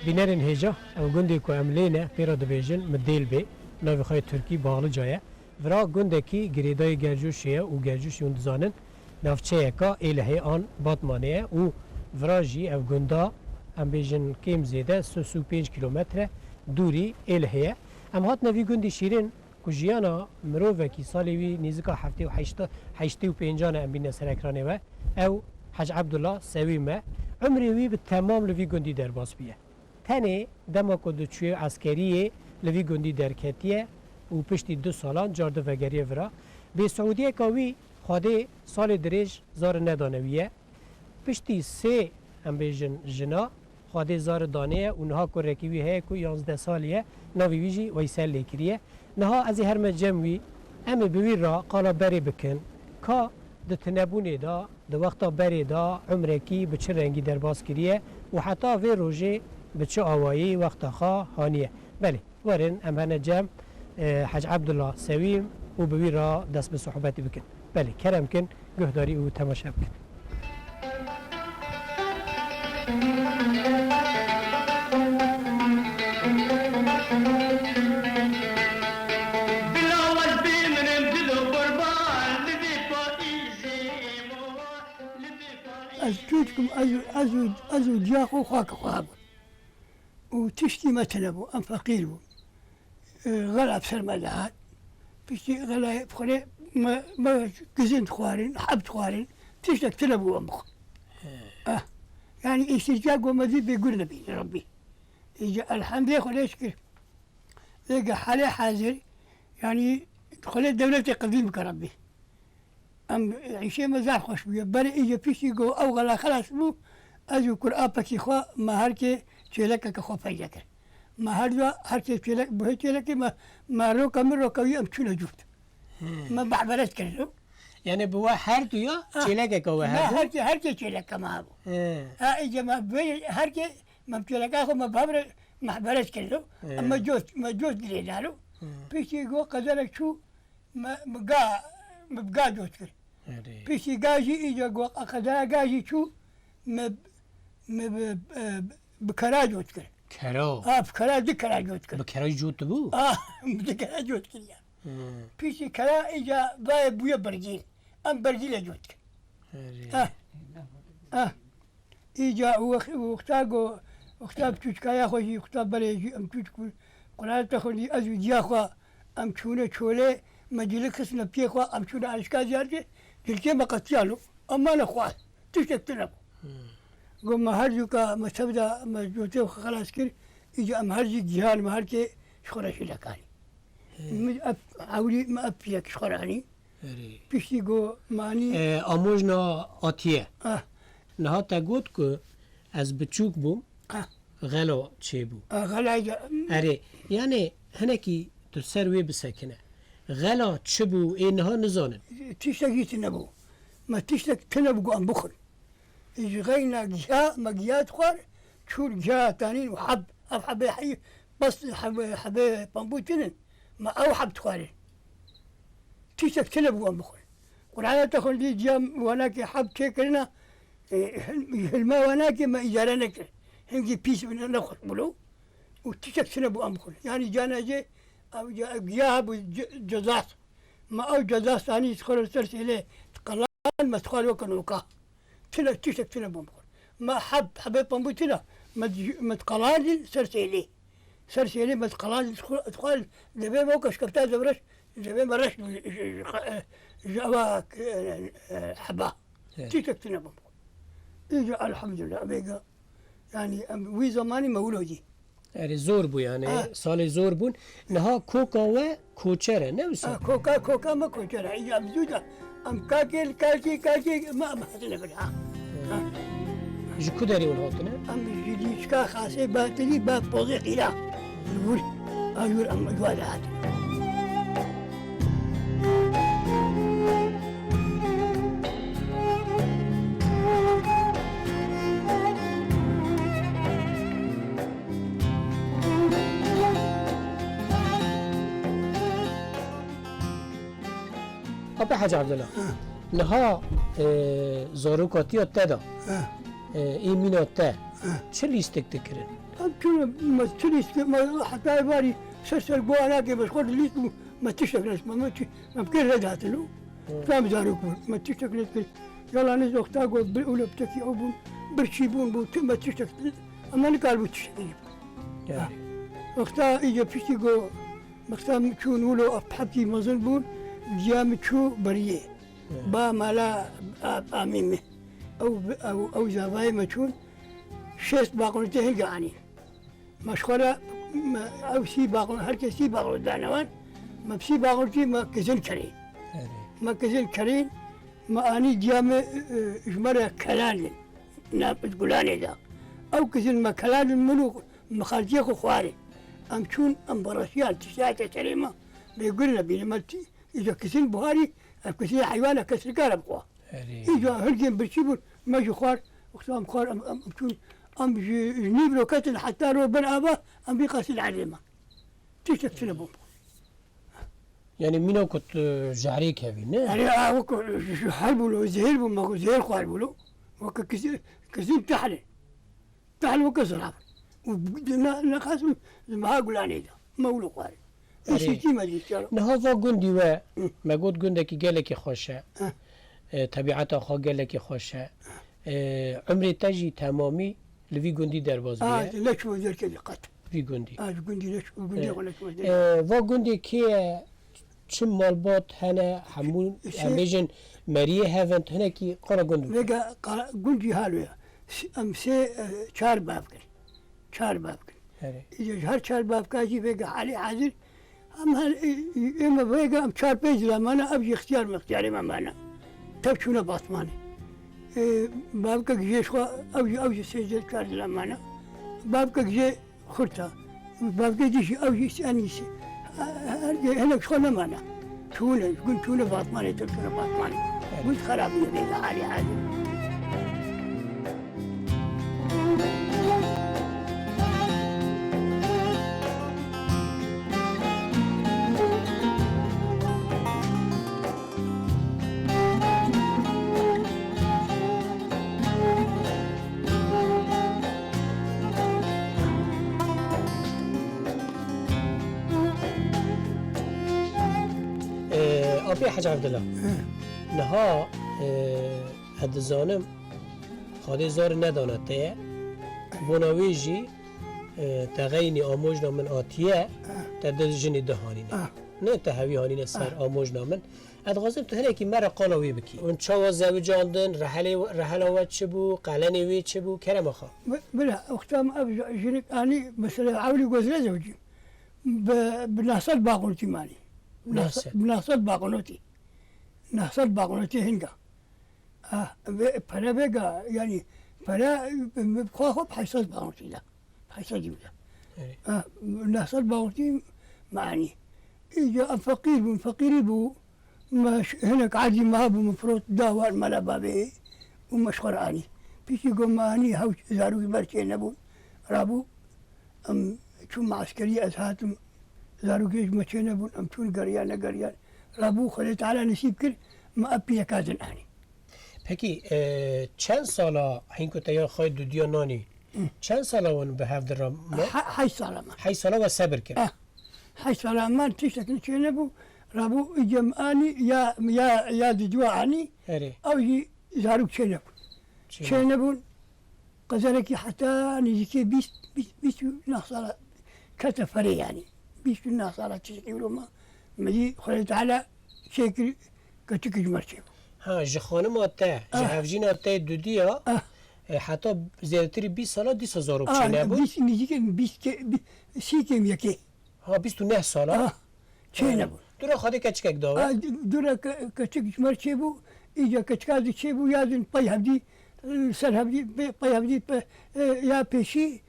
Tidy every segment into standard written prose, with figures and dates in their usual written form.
بینرین هجا او گنده کو املینه پیرا دبیجن مدیل بی ناوی خواهی ترکی باغل جایه ورا گنده کی گریدای گرجوشیه و گرجوشیون دزانن نافچه اکا ایلهی آن باتمانه و ورا جی او گنده ام بیجن کم زیده 35 کیلومتر دوری ایلهیه ام هات نوی گندی شیرین کجیانا مروه کی سالی وی نیزکا هفته و حشتی و پینجانه ام بین سرکرانه و او حج عبدالله سویمه عمری وی به تمام لوی گندی در باس بیه تنه دما کدوچوی عسکریه لوی گندی درکتیه و پشتی 2 سالان جارده وگریه ورا به سعودیه کاوی خواده سال دریج زار ندانویه پشتی 3 ام بیجن جنا خواده زار دانه اونها کو رکیوی هی کو 11 سالیه ناوی ویجی ویسل لیکریه نها از هر مجموی ام بوی را قالا بری بکن کا د تنبونه دا د وقتا بری دا عمرکی به چه رنگی در باز کریه و حتی وی روژه به چه آوایی وقتا خوا هانیه بله ورن امهنه جمع حج عبدالله سویم و بوی را دست به صحبتی بکن بله کرم کن گهداری او تماشا بکن از جودكم ازو جاخو خاك خواب وتشتي مثلا بو ام فقير بو غلا بسر مدهات بشتي غلا بخلي ما كزنت خوارين حبت خوارين تشتك تلبو امخ يعني استجاق ومزيد بيقول نبي ربي الحمد لله خلي اشكر لقى حالي حاضر يعني خلي دولتي قديمك ربي ام عيشي مزاح خوش بيه بري ايجا بيشي قو او غلا خلاص بو ازو قرآن بكي خوا ما هركي چيلك كخوا فايدة كر ما هرجا هركي چيلك بوهي چيلك ما روكا من روكاوي ام چونا جوت ما بعبرت كردو يعني بوا هر يا چيلك كوا هركي چيلك ما ابو ايجا ما بوي هركي ما چيلك اخو ما بعبر محبرت كردو اما جوت دلي دارو بيشي قو قدرك شو ما مبقى جوت كر بيشي قاجي ايجا قو قدرك قاجي شو بكرا جوت كر كرا بكرا دي كرا جوت كر بكرا جوت بو بكرا جوت كر يا بيشي كرا اجا باي بويا برجيل ام برجيل جوت كر اجا وقتاقو وقتاب تشكايا خوشي وقتاب بريجي ام تشكو قرار تخوني ازو جاخوا ام تشونه تشولي مجلكس نبيخوا ام تشونه عشكا زيارتي تلكي مقتيالو اما نخوال تشتكتنبو قوم هرجو كا مسبدا مجوتي خلاص كر يجي ام هرجي جهان ما هركي شخرا شلكاني عولي ما ابيك شخراني پیشتی گو معنی آموژنا آتیه اه نها تا گوت که از بچوک بوم اه غلا چه بو غلای اره یعنی هنکی تو سر وی بسکنه غلا چه بو اینها نزانن تشتك يتنبو ما تشتك تنبو أن بخل يجي غينا جاء مجيات خوار شور جاء تانين وحب حب حي بس حب بامبوتين ما أو حب تخاري تشتك تنبو أن بخل قرآن تخل دي جام وناك حب تكرنا الما وناك ما إجارنك هنجي بيس من نخل بلو وتشتك تنبو أن بخل يعني جانا جي أو جاء جزاس ما أو جزاس ثاني يدخل السلسلة قلال ما تخال وكنوكا تلا تشك تلا بمخل ما حبيت بمبو تلا ما تقلال سلسلة سلسلة ما تقلال تخال دبي موكش كبتا زبرش دبي مرش جواك حبا تشك تلا بمخل إجا الحمد لله بيجا يعني وي زماني مولودي اره زور بو یعنی سال زور بون نها کوکا و کوچره نه بسا كوكا ما كوكا إجا بزوجة أم كاكي ما حصل بها جکو داری اون هاتنه أم جديشكا خاصة باتري با بوزي قيلا نقول أيور أم جوالات آبه حاج عبدالله نها زاروکاتی ها تدا ایمینا تا چه لیستک تکرن؟ أم شنو ما تشريس ما حتى باري سلسل بوانا كي بس خد ليس ما تشتغل ما بكير رجعت له فهم زاروك ما تشتغل يلا نزل أختها قول ولا بتكي أبون برشيبون بو ما تشتغل أما نقال بتشتغل أختها إجا بيشتي قو مختار شون ولو أبحبتي مزن بون جام شو بريه با مالا آميمه أو زواي مشون شست باقون تهل قاني مشخرة أو سي باقون هركي سي باقون دانوان ما بسي باقون تي ما كزل كرين ما كزل كرين ما أني جام إجمرة كلال نابت قلاني دا أو كزل ما كلال الملوك مخارجيك خواري أم شون أم براسيال تساعة سليمة بيقولنا بينمالتي إذا كسين بخاري كسين حيوانة كسر كارب قوا إذا هرجين برشيبون ماشي خوار وقتام خوار أم شون أم جنيب لو كتن حتى رو بن أبا أم بيقاس العلمة تشتك سنبهم يعني مينو كنت جعريك هذي نه يعني وك حرب له زهير بما زهير خوار بلو وك كسين تحل وكسر عفر ونخاس ما أقول أنا ده مولو خوار إيش ما دي شر نهضا جندي و ما قلت جندك قالك خوشة طبيعته خا قالك خوشة عمري تجي تمامي لفي جندي درباز بيه ليش هو ذلك قط في جندي جندي ليش جندي ولا شو و جندي كي چه مالبات هنا همون امبيجن مريه هفنت هنا كي قرا جندي لقى جندي هالو أم سي شار بابكر شار بابكر إذا هر شار بابكر جي بقى حالي حاضر أم هل إما بقى أم شار بيج لما أنا أبي اختيار مختاري ما أنا تبشونا باطماني بابكر جيش خو أو سجل شار لما أنا بابكر جي خرطة بابكر جيش أو أنيس هنا شخنا معنا شونا قلت شونا باطماني تبشونا باطماني قلت خراب يبقى حالي حاضر أبي حاج عبد الله نها هاد زانم خاله زار ندانته بناویجی تغیینی آموزنا من آتیه تدرجنی دهانینه نه تهوی هانینه سر آموزنا من ادغازم تو هنکی مرا قلاوی بکی اون چاوا زوجاندن رحله و چه بو قلنی وی چه بو کرم خا بلا اختام ابي جنك اني مثلا عاولي جوزنا زوجي بناصل باقونتي ماني بناصل باقونتي نحصل باقونتي هنگا پرا بگا یعنی پرا خواه خوب حیصل باقونتي لا حيصل جملة نحصل باقونتي معني إجا فقيري بو مش هناك عادي ما بو مفروض داوار ملا بابي ومشغر اني بيش يقول ما اني هاو زارو برشي نبو رابو ام شو معسكرية اسهاتم زارو كيش مشي نبو ام شو قريان رابو خليت على نسيب كل ما ابي كازن اني پکی چند سالا هینکو تیا خواهد دودیا نانی چند سالا ون به هفت را ما؟ حي سلام 8 سالا و صبر کرد حي سلام ما تشتك نشي نبو رابو اجم اني يا دجوا اني هری او يجي زارو شنبو شنبون قزلك حتى نجيكي بيس ناصرة كتفري يعني بيس ناصرة تشكي ما مجي خليت على شكل كتكج مرشيب ها جخانم آته جهفجین آته دودیا حتی زیادتری 20 سالا 20,000 چه نبود؟ بيس نجيكي سيكيم يكي ها 29 سالا؟ چه نبود دورا خواهده کچکک داوه؟ دورا كتكج مرشيبو إجا كتكاز تشيبو يادن باي هبدي سر هبدي باي هبدي يا بيشي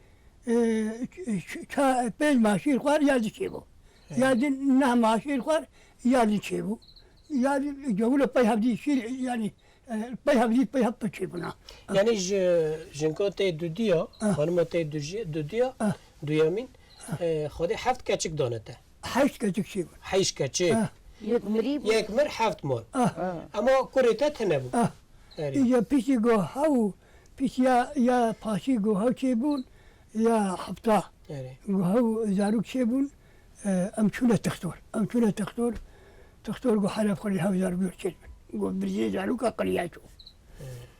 بيج ماشي الخوار يادن تشيبو يادن نه ماشي الخوار يادن تشيبو يادن جوله باي هبدي شيل يعني باي هبدي باي هب تشيبنا یعنی جنکو ته دودیا خانم ته دودیا دویامین خواهده 7 کچک دانته حيش كتك شيبو 8 کچک یک مريب یک مر 7 مال اما کوریته تنبو إجا بيشي جو هاو بيش يا باشي جو هاو شيبون يا حبطة جو هاو زاروك شيبون أمشونا تختور جو حلف خلي هاو زاروك شيبون جو برزي زاروك قرياتو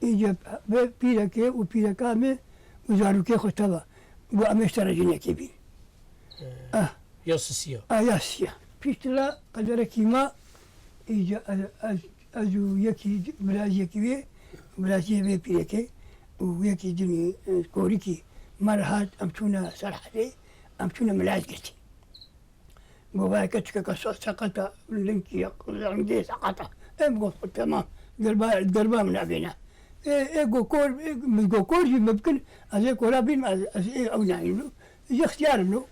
إجا بيركي وبيركامي وزاروكي خطبا جو أمشترى جنيكي بي یا سسیا ياسيا بيشتلا قدركي ما إجا أزو يكي بلاز يكي بلازي بي بيركي ويكي دني كوريكي مرهات أمشونا سرحتي أمشونا ملاز قلتي قوبا كتشكا قصص سقطة لنكي عندي سقطة قلت تمام دربا من أبينا جو كور ممكن أزي كورابين أزي أو نعينو يجي اختيار منه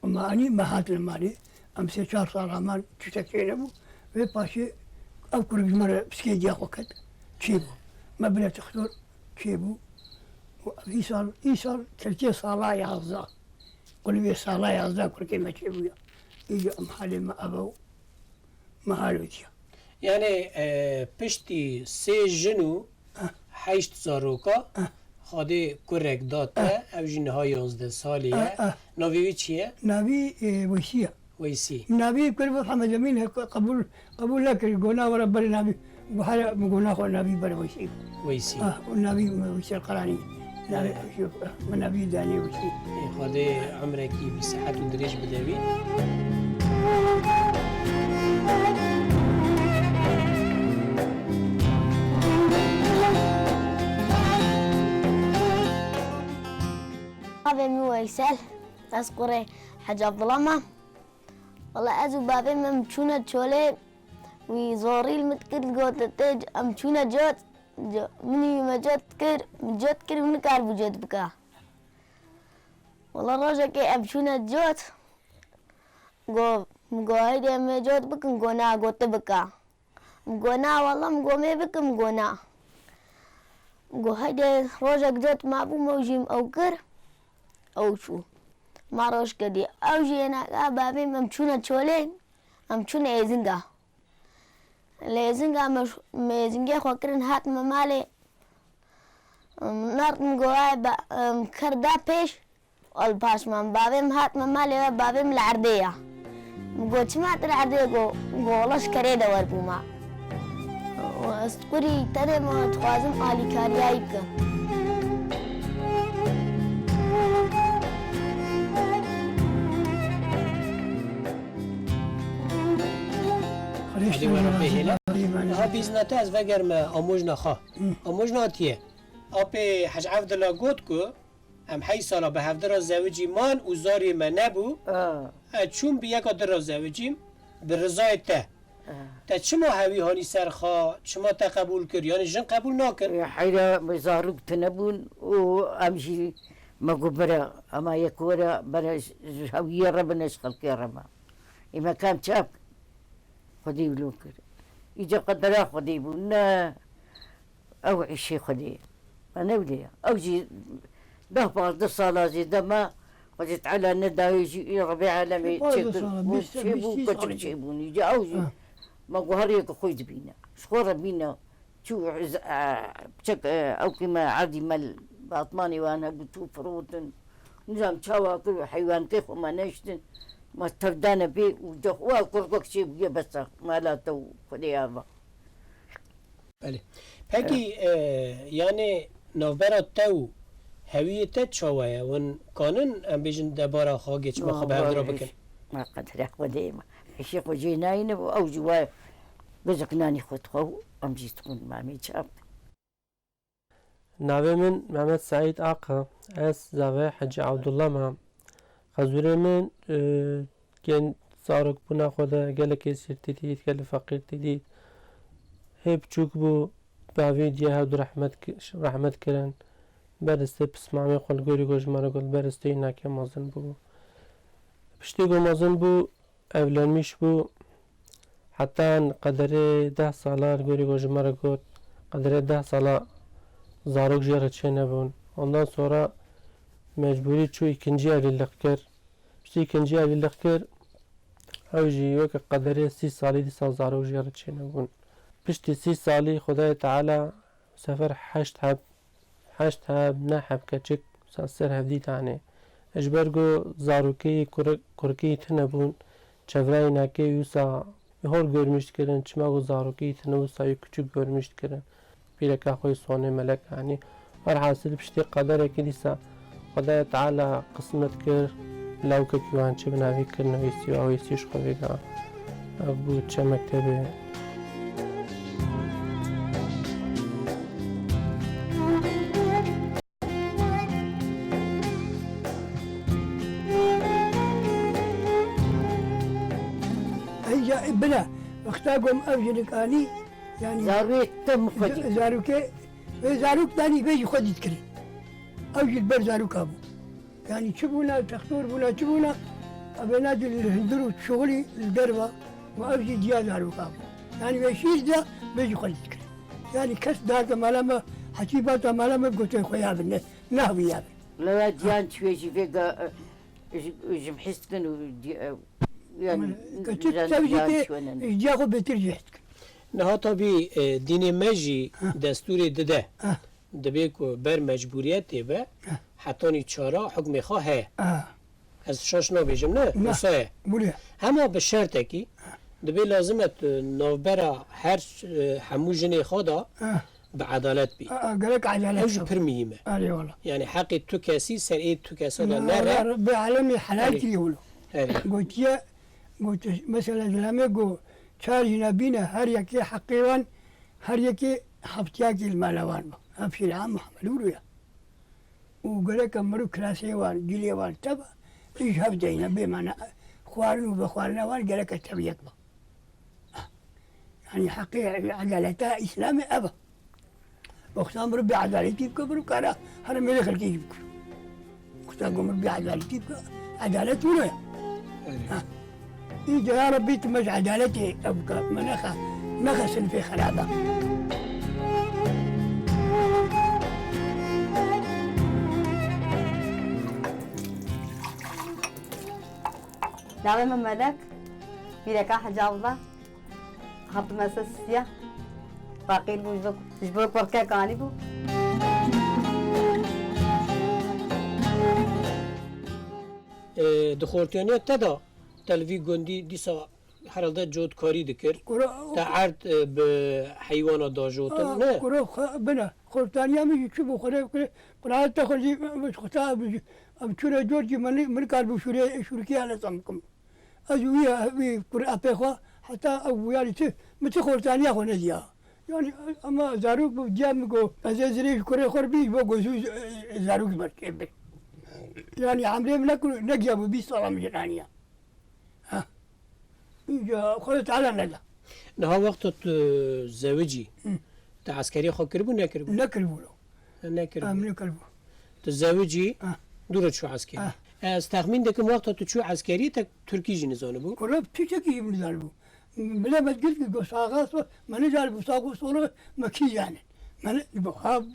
وما أني ما هات المالي أمسي 4 صار أمان تشتكينبو في باشي أذكر بمرة بسكيجي وقت تشيبو ما بلا تختار تشيبو إيصال تلتي صلاة يعزا قل بي صلاة يعزا كل كلمة تشيبو يجي أم حالي ما أبو ما هالوتيا یعنی پشتی 3 جنو 8 زاروکا خواهده کرک داته او جنها 11 سالیه ناویوی چیه؟ نبي ويسيا ویسی نبي كل محمد جميل قبول لك قلنا ورب النبي وحالا قلنا خو النبي بر ويسي ویسی والنبي ويسي القراني نبي شوف النبي داني ويسي خواهده عمرکی بی صحت و دریج بدوی بابي مو ويسال أذكره حاج عبد الله والله أزو بابي ممشونا تشولي وزوري المتكر قوت التاج أمشونا جوت مني ما جوت كر من كار بجوت بكا والله روجا كي أمشونا جوت go هيدا ما جوت بك مقونا قوت بكا مقونا والله مقومي بك مقونا go هيدا روجا جوت ما أبو موجيم أو كر أو شو ما روش كدي أو جينا بابي ممشونا تشولين ممشونا يزنقا ليزنقا ميزنقا خوكرن هات ممالي نارت مقواي كردا بيش والباش من بابي هات ممالي بابي العردية مقو تشمعت العردية قولش كريدا وربوما واستقري تري ما تخوازم آلي كاريايبك خواهده ورم بهیله ها بیزناته از وگرم آموژنا خواه آموژنا تیه آپی حج عبدالله گوت که ام 8 سالا به هفته را زوجی مان و زاری من نبو چون بی یک آدر را زوجیم به رضای ته تا چما هاوی هانی سرخا چما تا قبول کر یعنی جن قبول ناکر حيرا زاروك تنبون وامشي ما برا اما يكورا برا هوية ربنا يشغل كرما اما كان شاب خدي بلوكر يجا قدر خدي بونا او عشي خدي انا وليا او جي ده بعض الصلاة زي دما قلت على ندى يجي ربيع عالمي تشيبون يجي او جي ما قهريك خويد بينا شخورة بينا شو بشك او كما عادي مال باطماني وانا قلتو فروتن نظام شاواكل حيوان كيف وما نشتن ما تفدانا بي وجخوا كركوك شي بيه بس ما لا تو خديابا بله پکی یعنی نوبرا تو هویت چاوه ون کانن ام بیشن دبارا خاگه چما خب هفدرا بکن ما قدر خديما الشيخ وجيناين او جوا بزقناني خود خو ام جيتكون مامي شاب ناوی من محمد سعید آقا از زاویه حج عبدالله ما خزوره من گن زارک بنا خدا گل کسر تدید گل فقیر تدید هب چوک بو باوی دیه هود رحمت کرن برسته پس مامی قل گوری گوش مرا گل برسته اینا که مازن بو پشتی گو مازن بو اولانمیش بو حتی قدر 10 ساله گوری گوش مرا گل قدر 10 ساله زارok jiyara çe nebun. Ondan sonra mecburi çu ikinci evlilik kir. İşte ikinci evlilik kir. Evji yok kaderi 6 sali di sal zarok jiyara çe nebun. Pişti 6 sali Xudaya Teala sefer 8 heb ne heb keçik ser hevdi tane. Ejbergo zaroki kurki tinebun. Çevreyi neke yusa hor görmüş kirin. Çmago zaroki tinebusa küçük görmüş kirin. بيلك أخوي صوني ملك يعني والحاصل بشتي قدرك لسا خدايا تعالى قسمت كر لو كيوان شبنا في كر نويسي أو يسيش خويقا أبو تشا مكتبه هي بلا اختاقهم أوجلك آني يعني زاروك تم خدي زاروك ثاني بيجي خد يذكري اوجد بر زاروك ابو يعني تشوفونا تختور بونا تشوفونا ابنادي الهندرو شغلي الدربه واوجد يا زاروك ابو يعني بيشيش ده بيجي خد يذكري يعني كس دارت مالما حسيبات مالما قلت خويا بالناس نهوي يا لا ديان شوي فيقا جمحستن يعني جاكو بترجع نه tabi دین مجی دستور دده دبی کو بر مجبوریت به حتانی چارا حکم خواه از شش نو بیجم نه مسایه اما به شرط کی دبی لازمت نوبرا هر همو جنی خدا به عدالت بی قالك عدالت اوج پر مهمه اي والله يعني حق تو کسی سر ای تو کسی نه رب العالمين حلال يقولوا قلت مثلا لما يقول چار جنابينا هر يكي حقيوان هر يكي حبتياكي المالوان أبشي العام محمد يا وقالك مرو كلاسيوان جليوان تبا إيش هبدينا بمعنى خوارن وبخوارنا وان قالك التبيك يعني حقيقة عدالتها إسلامي أبا وختام ربي عدالتي بكبرو كارا هر ملك الكي بكرو وختام ربي عدالتي عدالة ولا يجي يا ربي تمش عدالتي أبقى نخس في خرابة دعوة من ملك بيركا حجاب الله خط مساسية باقي جبرك وركا كانيبو دخورتيانيات تدا تلوی گندی دیسا هرالده جود کاری دکر تا عرض به حیوانات داجوتن نه كرو بنا خورتانيا مش شو بخوري قرات تخرجي مش خطا ام شوري جورجي من قلب شوركي على صمكم ازويا في قرا بخوا حتى ابو يعني مش خورتانيا خنجيا يعني اما زاروك بجام جو ازري كوري خربي بو زاروك مركب يعني عمري ملك نجيب بي صلاه مجانيه ها خذت على ندى نها وقت زوجي تا عسكري خو كربو نكربو نكربو نكربو نكربو تزوجي دورت شو عسكري آه. استخمين دكم وقت شو عسكري تا تركي جي نزانبو كلهم تشكي من ذلبو بلا ما تقول لي ساغاس ما نزال بساقو صورة مكي يعني ما نبغى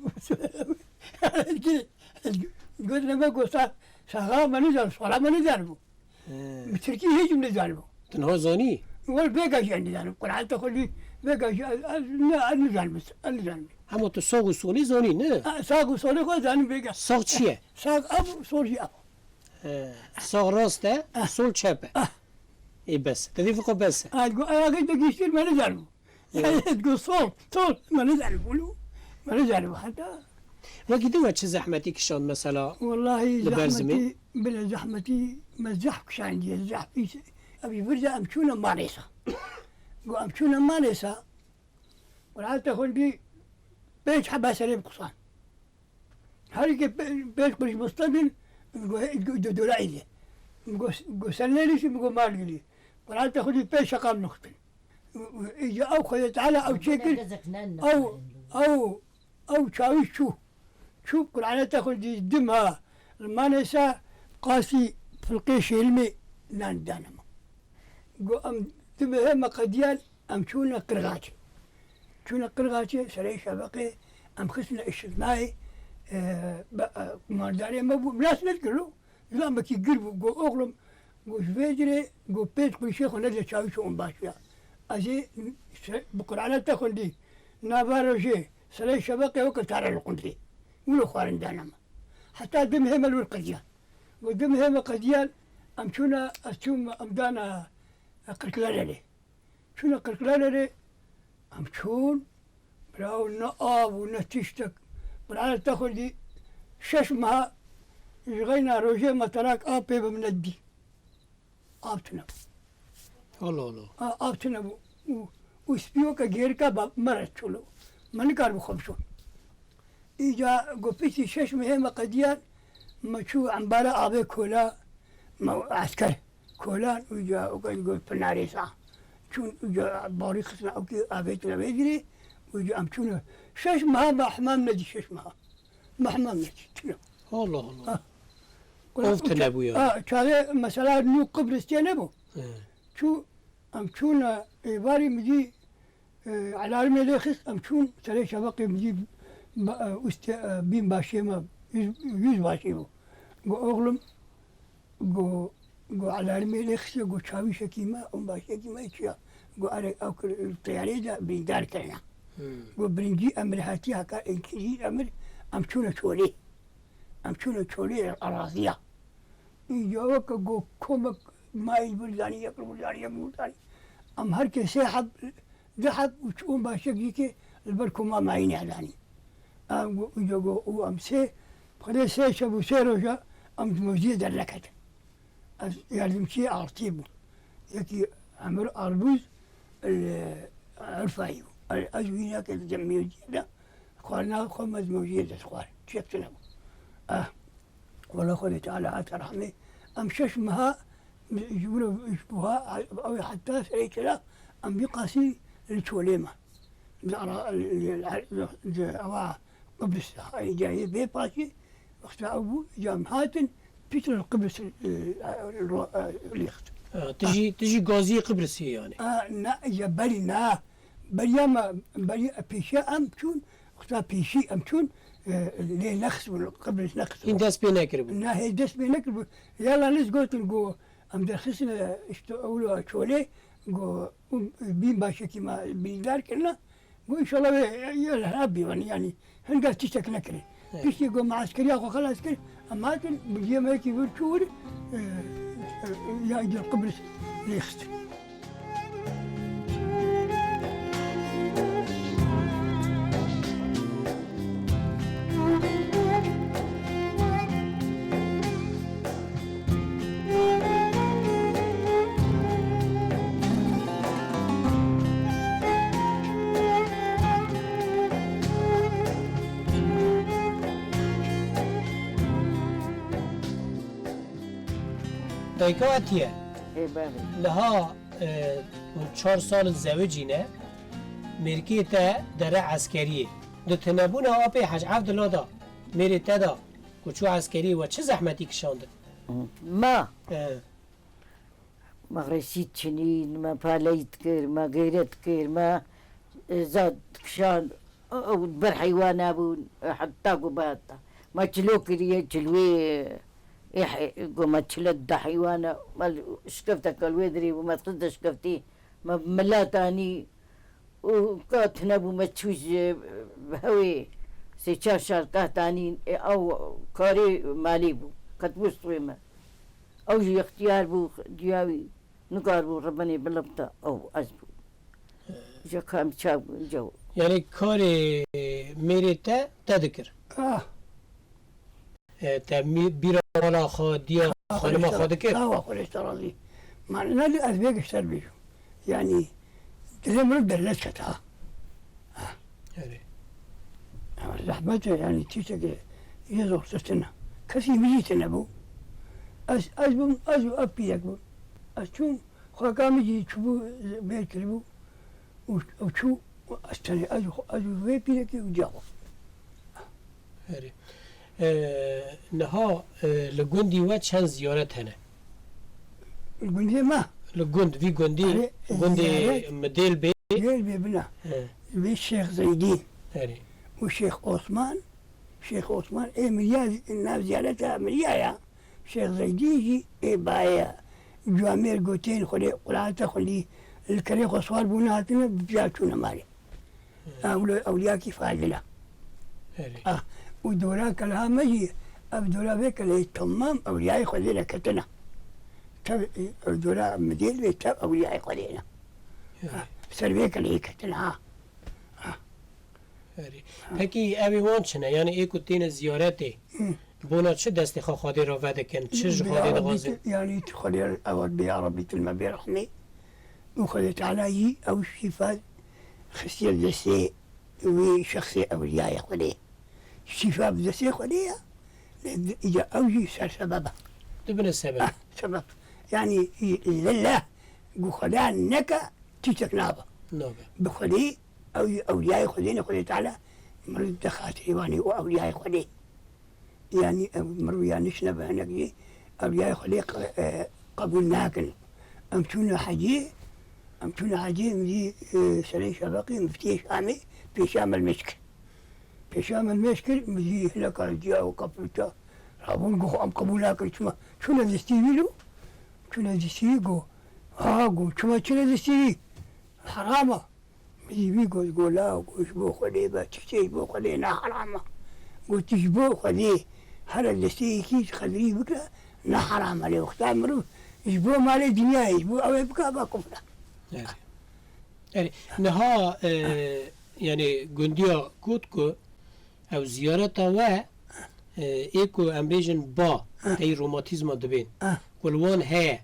قلت لما قصة ساغا ما نزال صورة ما نزالبو تركي هيك من ذلبو تنها زاني والبيقاش يعني ذلك قرعة تقول لي بيقاش نزال بس نزال هم تصاغ سوني زاني نه ساقو صورة خو زان بيقاش صاغ چیه ساق أبو صوري أبو صاغ راسته سول چپه ای بس تدي فوق بس أقول تقيشتر ما نزالبو تقول صوت ما نزالبو ما نزالبو حتى وقتی و چه زحمتی کشان مثلا والله لبرزمي؟ زحمتي بلا زحمتي ما زحكش عندي الزحف ابي برجع امشونا ماريسا قو امشونا ماريسا ولا تقول لي بيش حباسه بقصان هاري بيش برش مستقبل دولايدي قو سلالي شي قو مالي ولا تقول لي بيش شقام نختن يجي او خذت على او شكل او تشاوي شوف كل على تاخذ دمها المانسا قاسي في القيش علمي نان دانما قام دمها مقديال امشونا قرغاتي شونا قرغاتي سري شبقي ام خسنا اجتماعي مارداري ما ناس نذكروا لا ما كي قربوا قو اغلم قو شفيجري قو بيت كل شيخ ونجا تشاوي شو باشيا ازي بكره على تاخذ دي نافاروشي سري شبقي وقت على القندري ولو خوارن دانما حتى دمهم القديان ودمهم قديان امشونا استوم امدانا قرقلالي شونا قرقلالي امشون براو نقاب ونتشتك برا تاخذ لي ششمها يغينا روجي متراك ابي بمندي ابتنا الله الله ابتنا وسبيوكا غيركا مرت شلو من كانوا خمسون إجا قبيتي شش مهمة قديان مشو عمبارة أبي كولا عسكر كولان وجا وقال يقول بناري ساعة شون وجا باري خسنا أوكي أبي تلا بيجري وجا أمشونا شش مها ما حمام نجي شش مها ما حمام نجي تلا الله الله قفتنا أبويا كذا مثلا نو قبرص جنبه شو أمشونا باري مجي على علم ليخس أمشون سلي شبقي مجي بين باشيما يوز باشيمو جو أغلم جو على علم ليخس جو شاوي شكيما باشي كيما يشيا جو أري أكل الطيارة ده بيدار كنا جو برنجي أمر هاتي هكا إنكلي أمر أمشونا شولي الأراضية يجاوك جو كومك ما يبرداني يقولاني أم هركي سيحب ذهب وتقوم باشكيكي البركو ما ينعلاني وجو وامسي بخلي سيشب وسيروجا ام موجود اللكت يعني شيء ارتيبو يكي عمر اربوز العرفايو الازوينه كتجميع جدا قالنا خمس موجود اخوان شفتنا والله خلي تعالى عترحمي امشش مها يقولوا يشبهها او حتى سيكلا ام يقاسي التوليمه قبس جاي بي باشي وقت ابو جام هاتن بيتر القبس اللي اخت تجي غازي قبرصي يعني نا جبري نا بريما بري بيشا ام تون وقت بيشي ام تون لي نخس والقبس نخس انت سبينا كرب نا هي دس بينك يلا نس قلت نقول ام درخسنا اولو شولي جو بين باشا كيما بيدار كنا وإن شاء الله يا ربي يعني هنقدر تشتك نكري بيش يقوم مع عسكري أخو خلاص عسكري أما هاتن بيجي ما يكي برشور يجي القبرص ليخت دايكواتيا إيه بابي لها و 4 سال زوجینه مرکی تا در عسکریه دو تنبون آبی حج عبدالله دا میری تا دا کچو عسکری و چه زحمتی کشانده؟ ما ما رسید چنین ما پالیت کر ما غیرت کر ما زاد کشان او بر حیوان بون حتی قباتا ما چلو کریه چلوی قوم تشلد حيوانة ما شكفتك الويدري وما تقدر شكفتي ما ملاتاني وكات نبو ما تشوز بهوي سيشار شاركات تاني او كاري مالي بو كتبوس ويما او جي اختيار بو جياوي نقار بو ربني بلبطة او ازبو جا كام شاب جو يعني كاري ميريتا تذكر تا بيرا ولا خادية خانما خادكر اه وخلص تراضي معناه اللي أذبيك اشتر بيشو يعني تزم رد الناس كتها يعني زحمته يعني تيشك يزور ستنا كسي مجيتنا بو أزبو أبي يكبو أشوم خاكام يجي تشوفو بيكربو وشو أستني أزو بيبي يكي وجاو يعني نها لجندي واتشان زيارت هنا الجندي ما لجند في جندي جندي مديل بي غير بيبنا الشيخ زيدين يعني والشيخ عثمان شيخ عثمان ايه مليار الناس زيارتها مليار شيخ زيدين جي ايه بايا جوامير قوتين خلي قلعته خلي الكريخ وصوار بوناتنا بجاتونا مالي أولياء فاضلة يعني ودورا كلها مجي أبدورا بك اللي تمام أولياء خلينا كتنا دورا مدير بيت أولياء خلينا سربيك اللي كتنا يعني هكي أبي وانشنا يعني إيه كنتين زيارتي بونا شو دستي خادي رافده كان شج خادي دغازي يعني تخلي أود يا ربي تلما برحمي وخليت علي أو الشفاء خسير دسي وشخصي أولياء خليه الشفاء بدسي خليه إجا أوجي صار سببه تبنى السبب سبب يعني لله قخلي نكا تيتك نابا نوبة بخلي أو أولياء خلينا خلي تعالى مرد دخاتي واني وأولياء خلي يعني مرو يعني شنبه هناك أولياء خلي قبول ناكل أمتونا حجي مدي سنين شبقي مفتي شامي في شام المسك في شام المسك مدي هناك الجيا وقبلته رابون قو أم قبول ناكل شو نزستيلو شو نزستيلو قو شو نزستيلي حرامة مدي بيقول لا قو شبو خليبة تشبو خلينا حرامة قو تشبو خليه هذا الدستي كيس خليه بكرة نا حرامة لي وقتها مرو يشبو مالي دنيا يشبو أو يبكى باكفنا يعني نها يعني جنديا كوتكو أو زيارة و إيكو أمريجن با أي روماتيزم دبين والوان ها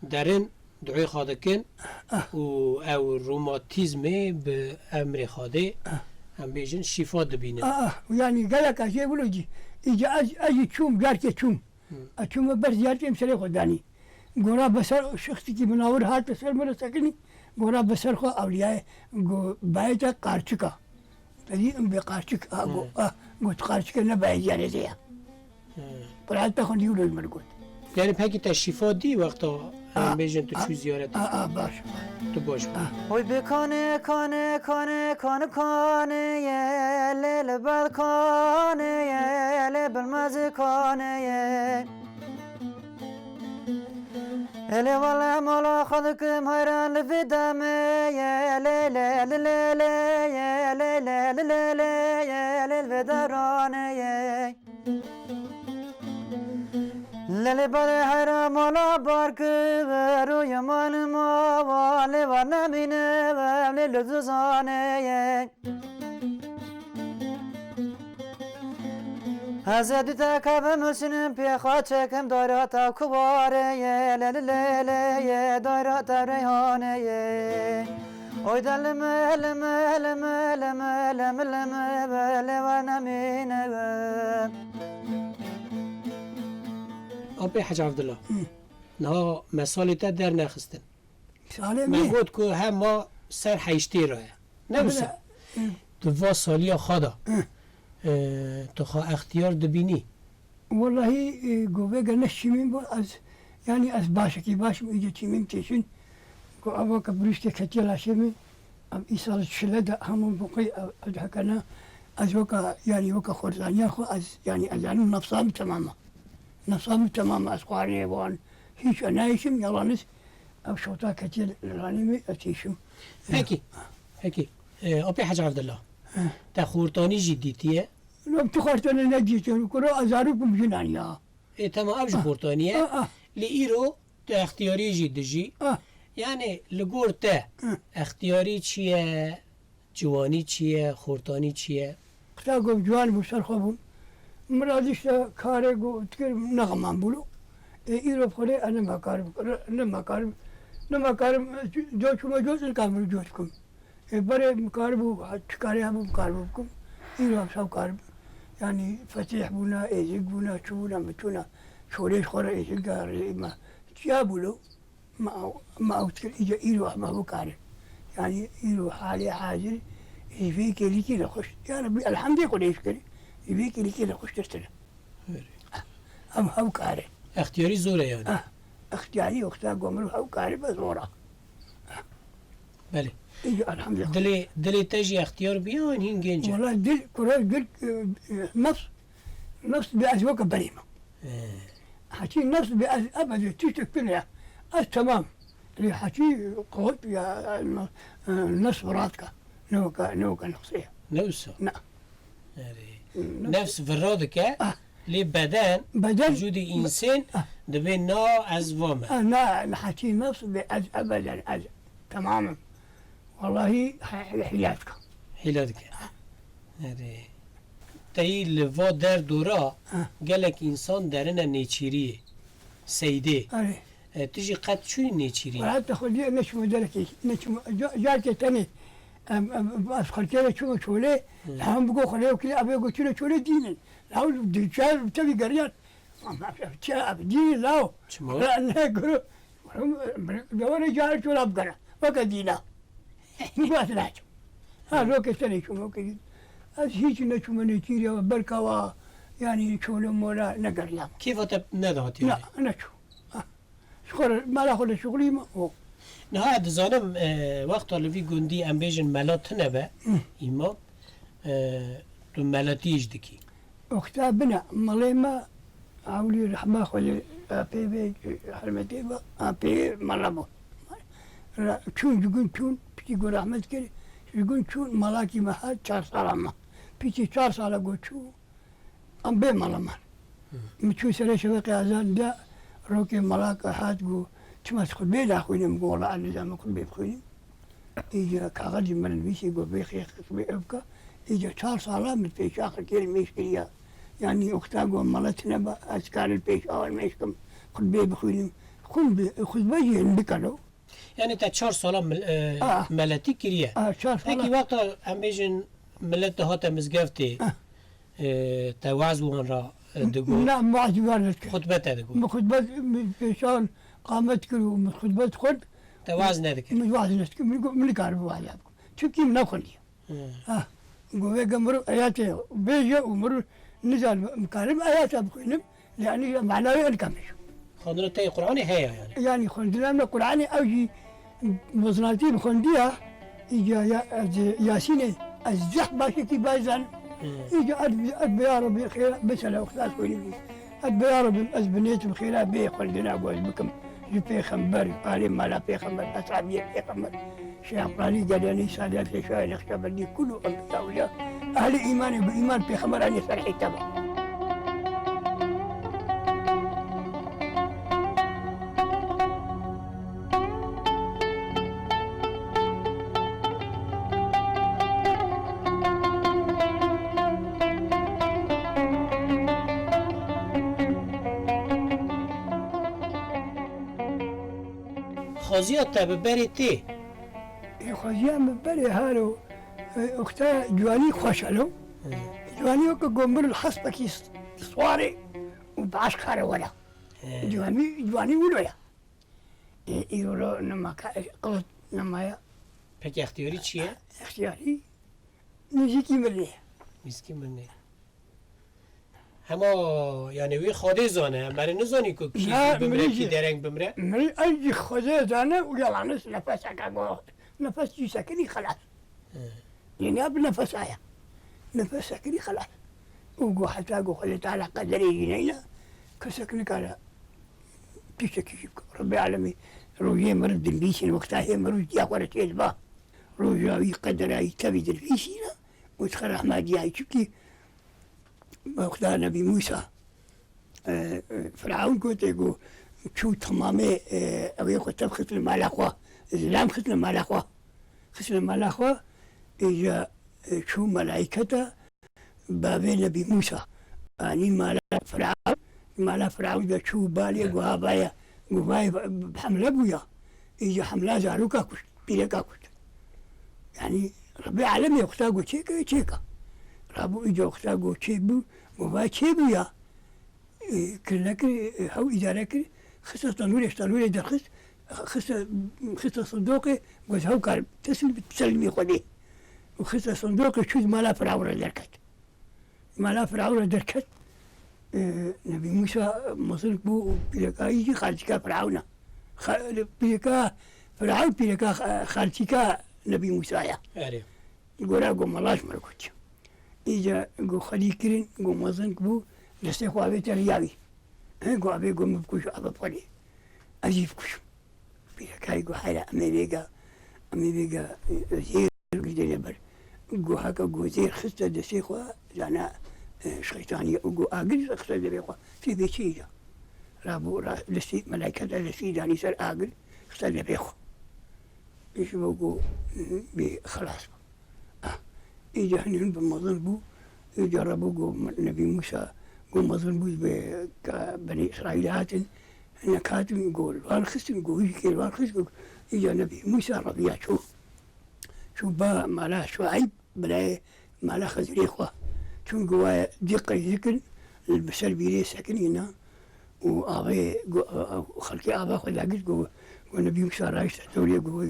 دارن دعي خادكن أو روماتيزم بأمر خادي أمريجن شفاء دبينه يعني قالك أشياء بلوجي إجا أجي تشوم جارك تشوم أتشوم بس جارتي مسلي خداني قرا بسر شخصي كي مناور هات بسر مرة سكني قرا بسر خو أولياء قو بايتا قارشكا تدي أم بقارشك قو تقارشكا نبايت يعني زيها برات تاخد يولو المرقود يعني بهاكي تشفاء دي وقتا أمريجن تشو زيارة باش تباش وي بكانه كانه كانه كانه كانه يا ليل بالكانه يا ليل بالمزي كانه يا اللي والله مولا خذكم هيران في دمي يا ليل ليل يا ليل ليل يا ليل في درانه يا للي بدي حيران مولا بارك برو يمان ما والي وانا بيني واملي لزوزاني هزدي تكاب مسنم بيخا چكم داراتا كباري للي داراتا ريحاني اوي دلم لم لم لم لم لم وانا بيني أبي حاج عبد الله نها مسالي تا در نخستن سالم من نیه گفت که هم سر حیشتی راه نوسه دوا سالیا خدا تو خواه اختیار دبینی والله گوه گه نشیمیم با از یعنی از باشکی باشم ایجا چیمیم تیشون گو اوا که بروش که کتی لاشمی ام ای سال شله ده همون بقی از حکنا از وکا یعنی وکا خورزانیا خو از یعنی از عنو نفسام تماما از قوانه وان هیچ انایشم یلانس او شوطا کتی لانیمی اتیشم هکی اپی حج عبدالله تا خورتانی جدیتیه لو تخرتنا نجيتون كرو ازاركم جنانيا تمام ابج خورتانیه لیرو تا اختیاری جدجی یعنی لگور تا اختیاری چیه جوانی چیه خورتانی چیه اختاقوا جوان بوشر خوبون مرادش كاري قو تكر نغمان بولو ايرو بخلي انا ما كارب جوش ما جوش الكامل جوشكم بري مكاربو تكاري ابو مكاربكم ايرو بساو كارب يعني فتيح بونا ايزيق بونا شونا متونا شوليش خورا ايزيق ما جابولو ما اوتكر اجا ايرو ما هو كارب يعني ايرو حالي حاضر يفيك اللي كده خش يا ربي الحمد لله كل يشكري يفيك اللي كده خش ترتنا ام هاو كاري اختیاری زوره یعنی اختياري واختار قمرو هاو كاري بزورا بله اجا الحمد لله دلی تجی اختیار بیان هین گنجه والله دل كرة دل نفس بأزواج بريمة حكي نفس أبدا تشتكي تمام اللي حكي قوت يا نفس براتك نوكا نقصية نوسه نعم نفس فرادك لی بدن وجودی انسان دبین نا از وامه أنا حكي نفس أبدا تماما والله حياتك حیلات که تایی لوا در دورا گلک انسان درن نیچیریه سیده تجي قد شو نیچیریه ولا تاخذ نشمو دركي نشمو جارتي تاني أفخر كذا شو ليه هم بقول خليه وكذا أبي أقول شو ليه دينن لاو ديشار بتبي قريان ما في دين لاو لا نقول دوري جار شو لابقنا وكذا دينا ما تلاش لو كتني شو ممكن هيك نشمو نيتيريا بركوا يعني شو مولا نقريان كيف أنت ندهت لا نشو شغل ما لا خلي شغلي ما هو نه دزانم وقت اللي في جندي ام بيجن ملات نبا إما تو ملاتيج دكي وقتها بنا مليما عولي رحمة خلي بي حرمتي بي مرمو شون جون شون بيجي يقول رحمة كري يقول شون ملاكي ما هاد 4 سال ما بيجي 4 سال أقول شو أم بي ملما مشو سنة شبكة عزان دا روكي ملاك هاد جو تما تدخل بيلا خويني مقول أنا زعما كل بيت خويني إجا كاغادي من البيش يقول بيخي بيبكى إجا 4 سال من البيش آخر كلمة يشكريها يعني وقتها قول ملتنا أذكار البيش أول ما يشكم كل بيت خويني خذ بيجي بكالو يعني تا 4 سال ملاتي كريه 4 سال هيك وقت ام بيجن ملت هاتا مزقفتي تا وعز وان را دقول لا ما عجبانك خطبة دقول خطبة بيشان قامت كلو من خطبة خد توازن ذكر من واحد نسك من اللي كارب واحد شوكي من أخلي قوي قمرو آياته بيجا ومرو نزل مكارب آياته بخينم يعني معناه الكامش خندنا تاي قرآني هيا يعني خندنا من القرآن أوجي مصنعتي بخنديها إجا ياسين الزح باشي كي بايزان إجا أدب يا ربي خير بس لو خلاص ويلي أدب يا ربي أزبنيت بخير بي خلدنا أقول بكم جبي خمبر قالي ما لا في خمبر أصحابي في خمبر شيخ قالي قالني سادات شايل اختبرني كله أنبياء ولا أهل إيمان بإيمان في خمر أني فرحي تبع خازية تببري تي خازية مبري هالو اختها جواني خوشلو جواني وكا قنبر الحصبة كيس صواري وبعشقار ولا جواني ولويا يورو نما قلت نما Peki اختیاری چیه؟ اختياري نجيكي مريه میسکی من نه هما یعنی وی خودی زانه برای نزانی که کی نه، بمره مریجه. کی درنگ بمره مري اجي خذ زانه ويلا نفس نفسك اقول نفس يسكني خلاص يعني اب نفس آية نفس سكني خلاص وقو حتى اقول خذت على قدري جنينا كسكنك على تشكيك ربي العالمين روجي مرد البيسين وقتها هي مرد يا ورا تيزبا روجاوي قدر تبي البيسين وتخرج احمد يا شكي وقتها نبي موسى فرعون قلت يقول شو تمامي أبي قلت خسر الملاخوة الزلام خسر الملاخوة خسر الملاخوة إجا شو ملائكته بابي نبي موسى أني مالا فرعون ده شو بالي وهابايا وهاي بحملة أبويا إجا حملة زاروكا كوش بيلكا كوش يعني ربي عالمي وقتها قلت شيكا رابو إجا وقتها قلت شيبو وهاي شيبو يا كلك هو إدارك خصة تنوري درخص خصة صندوقي قلت هو كار تسلمي خدي وخصة صندوقي شو مالا فرعون دركت مالا فرعون دركت نبي موسى مصر بو بيلكا يجي خارجكا فرعون بيلكا فرعون بيلكا خارجكا نبي موسى يا آره يقول قوم ملاش مركوتش إجا قو خلي كرين قو مزن بو لسه خو أبي ترياوي قو أبي قو مبكوش أبى فلي أجيب كوش بيلكا قو حيلا أمي بيجا زير كده نبر قو هكا قو زير خسته دسي خو زانا شيطانية وقو آقل خسته دبي خو في بيتيجا رابو لسي ملايكة لسي داني سر آقل خسته دبي خو إيش بقو بخلاص إجا هنين بمظن بو جربوا قو نبي موسى قو مظن بو بني إسرائيل هاتن هناك هاتن يقول والخسن قو يجي والخسن إجا نبي موسى ربيع شو با مالا شعيب بلا مالا خزري إخوة شو قوا دقة ذكر البشر بيري ساكن هنا وأبي خلقي أبا خذ عقد قو ونبي موسى رايش تولي قو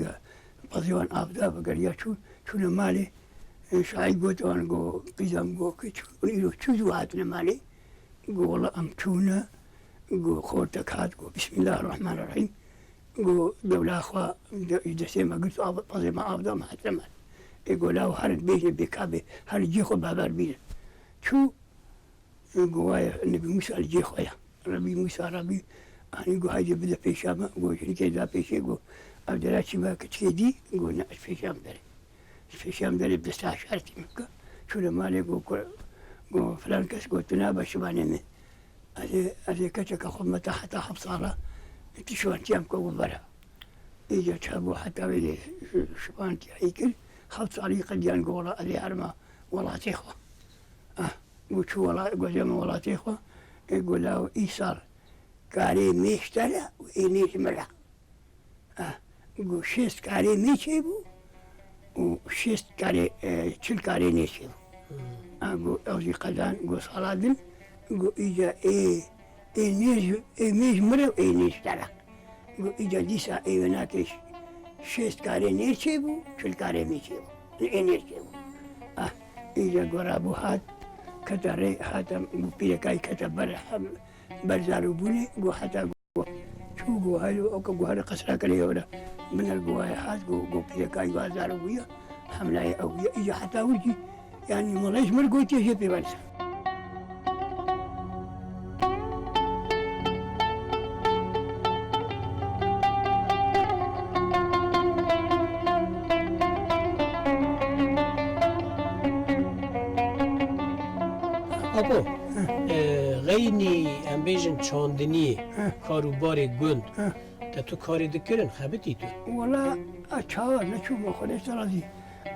بزيوان أبدا بقريا شو نمالي شاي قلت وانا قو قيزام قو كتشو ونيلو تشوزو هاتنا مالي قو والله أمتونا قو خورتك هات قو بسم الله الرحمن الرحيم قو دولة أخوة يدسي ما قلت بزي ما أبدا ما هتلمال يقول لا هارد بيجي بكابي هارد جيخو بابار بيجي شو قو النبي موسى الجيخو يا ربي موسى ربي أنا قو هاي بدا بيشامة قو شنكي دا بيشي قو أبدالاتي ما كتكيدي قو ناس بيشام داري في شام داري بسا شارتي مكة شو لما لي قو فلان كاس قو تنابا شباني من هذه كتك أخذ متى حتى حبصارة انت شو انت يمكو وبرا إجا تشابو حتى ويلي شبان تيحيكل خبص علي قد ينقو ولا أذي عرما ولا تيخوة قو شو ولا زيما ولا تيخوة يقول له إيصار كاري ميشترى وإنيش مرة قو شيست كاري ميشيبو وشيست كاري تشل كاري نيشيو أقول أوزي قدان قو صلادن قو إجا ميج مرة نيش ترى قو إجا ديسا وناكش شيست كاري نيشيبو تشل كاري ميشيبو نيشيبو إجا قرابو هات كتاري هاتم قو بيركاي كتب برزارو بوني قو حتى قو شو قو هالو أو قو هالو قصراك ليولا من القوايحات قو بيركاي وازارو بويا حملاي أو إجا حتى وجي يعني ملاش مرقوتي يجي بيبانسا آقا غینی ام بیجن چاندنی کاروبار گند تا تو کاری دکرن خبتی تو ولا أشهر نشوف خليش رازي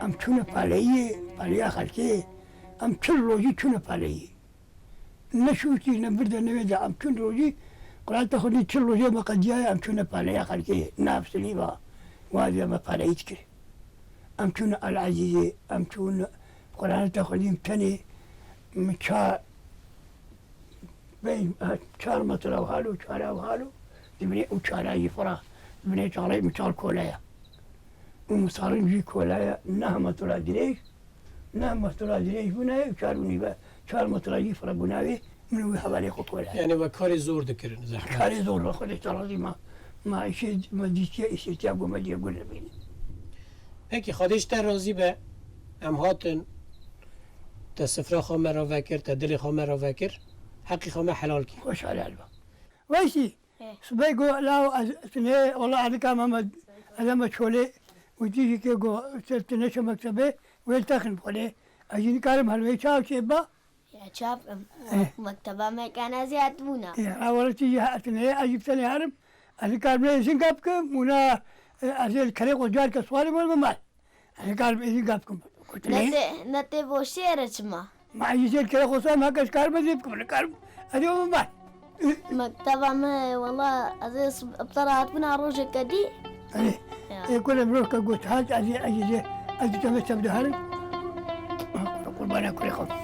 أم تشونا باليه خلكي أم تشل روجي تشونا باليه نشوتي نبرد نبدا أم تشل روجي قرأت تاخذي تشل روجي ما قد جاي أم تشونا باليه خلكي نفس ليبا وهذا ما باليه تكري أم تشونا العزيزة أم تشونا قرأت تاخذي متني مشار بين شار مطر وهالو شار وهالو تبني وشار أي فرا بني شغلي مشال كولايا ومصارين في كولايا نهم طلع دريش نهم طلع دريش بناي وشالوني بقى شال مطلعي فربناوي من حوالي كولايا يعني وكاري زور دكرن زحمة كاري زور خلي ترى ما شيء ما دي شيء تابو ما دي يقول بيني هيك خديش ترازي به ام هاتن تسفرا خامه را وکر تدلی خامه را وکر حقی خامه حلال کی خوش على البا ويسي سبيقو لا سنه والله عليك محمد هذا ما تشولي وتيجي كيقو تنشى مكتبه ويلتخن بقوله أجيني كارم هلوي شاو شيبا يا شاب مكتبة ما كان زيادبونا يا أول تيجي سنه أجيب سنه هرم أنا كارم ليزين قابك منا أزيل كريق وجار كسوالي ولا ما أنا كارم ليزين قابكم قلت ليه نتي بوشيرش ما ما يصير كريق وسام هكذا كارم أجيبكم أنا كارم أجيبهم ما مكتبة ما والله أزيز بطلعت بنا روجة كدي إيه كل مروح كقول هاج أجي تمسك بدهن قربانا كل خم